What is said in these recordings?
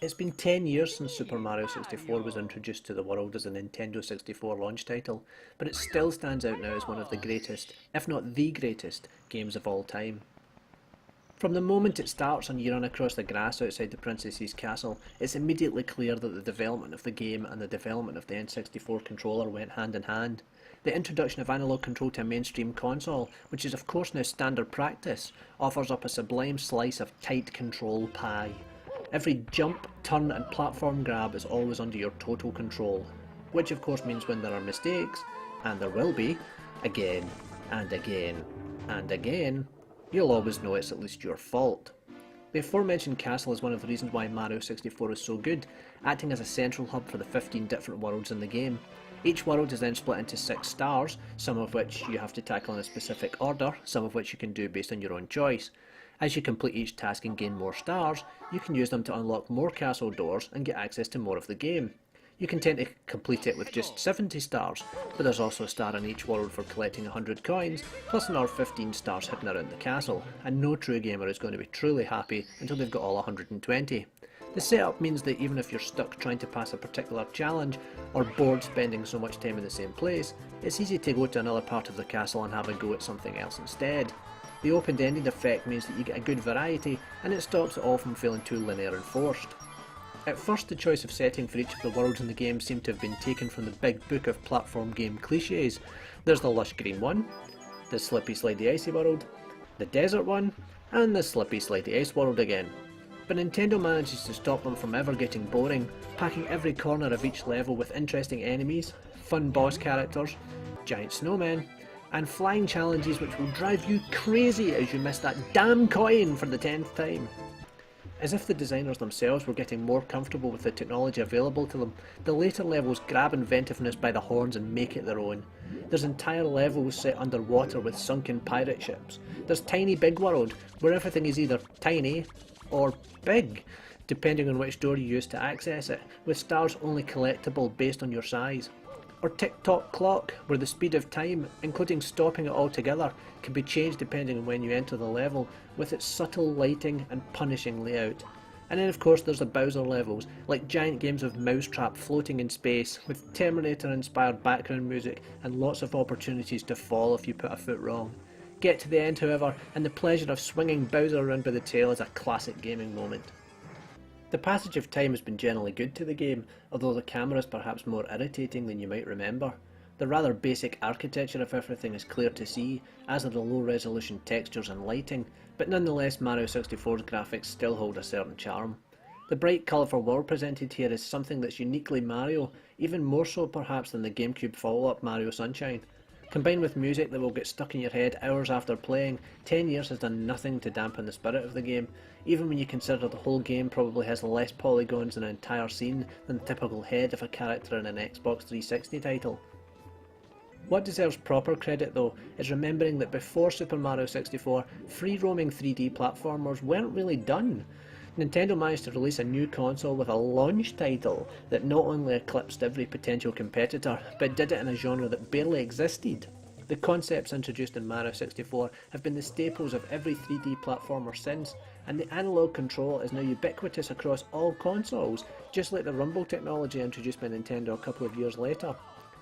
It's been 10 years since Super Mario 64 was introduced to the world as a Nintendo 64 launch title, but it still stands out now as one of the greatest, if not the greatest, games of all time. From the moment it starts and you run across the grass outside the princess's castle, it's immediately clear that the development of the game and the development of the N64 controller went hand in hand. The introduction of analog control to a mainstream console, which is of course now standard practice, offers up a sublime slice of tight control pie. Every jump, turn and platform grab is always under your total control, which of course means when there are mistakes, and there will be, again and again and again, you'll always know it's at least your fault. The aforementioned castle is one of the reasons why Mario 64 is so good, acting as a central hub for the 15 different worlds in the game. Each world is then split into 6 stars, some of which you have to tackle in a specific order, some of which you can do based on your own choice. As you complete each task and gain more stars, you can use them to unlock more castle doors and get access to more of the game. You can tend to complete it with just 70 stars, but there's also a star in each world for collecting 100 coins, plus another 15 stars hidden around the castle, and no true gamer is going to be truly happy until they've got all 120. The setup means that even if you're stuck trying to pass a particular challenge, or bored spending so much time in the same place, it's easy to go to another part of the castle and have a go at something else instead. The open-ended effect means that you get a good variety, and it stops it all from feeling too linear and forced. At first, the choice of setting for each of the worlds in the game seemed to have been taken from the big book of platform game cliches. There's the lush green one, the slippy slidey icy world, the desert one, and the slippy slidey ice world again. But Nintendo manages to stop them from ever getting boring, packing every corner of each level with interesting enemies, fun boss characters, giant snowmen, and flying challenges which will drive you crazy as you miss that damn coin for the 10th time. As if the designers themselves were getting more comfortable with the technology available to them, the later levels grab inventiveness by the horns and make it their own. There's entire levels set underwater with sunken pirate ships. There's Tiny Big World, where everything is either tiny or big, depending on which door you use to access it, with stars only collectible based on your size. Or Tick-Tock Clock, where the speed of time, including stopping it altogether, can be changed depending on when you enter the level, with its subtle lighting and punishing layout. And then of course there's the Bowser levels, like giant games of Mousetrap floating in space, with Terminator-inspired background music and lots of opportunities to fall if you put a foot wrong. Get to the end however, and the pleasure of swinging Bowser around by the tail is a classic gaming moment. The passage of time has been generally good to the game, although the camera is perhaps more irritating than you might remember. The rather basic architecture of everything is clear to see, as are the low resolution textures and lighting, but nonetheless Mario 64's graphics still hold a certain charm. The bright colourful world presented here is something that's uniquely Mario, even more so perhaps than the GameCube follow-up Mario Sunshine. Combined with music that will get stuck in your head hours after playing, 10 years has done nothing to dampen the spirit of the game, even when you consider the whole game probably has less polygons in an entire scene than the typical head of a character in an Xbox 360 title. What deserves proper credit though is remembering that before Super Mario 64, free-roaming 3D platformers weren't really done. Nintendo managed to release a new console with a launch title that not only eclipsed every potential competitor, but did it in a genre that barely existed. The concepts introduced in Mario 64 have been the staples of every 3D platformer since, and the analog control is now ubiquitous across all consoles, just like the rumble technology introduced by Nintendo a couple of years later.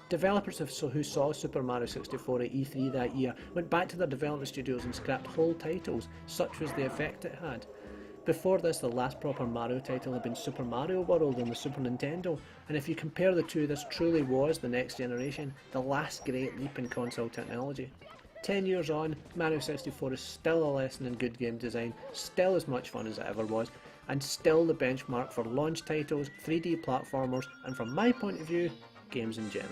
Developers who saw Super Mario 64 at E3 that year went back to their development studios and scrapped whole titles, such was the effect it had. Before this, the last proper Mario title had been Super Mario World on the Super Nintendo, and if you compare the two, this truly was the next generation, the last great leap in console technology. 10 years on, Mario 64 is still a lesson in good game design, still as much fun as it ever was, and still the benchmark for launch titles, 3D platformers, and from my point of view, games in general.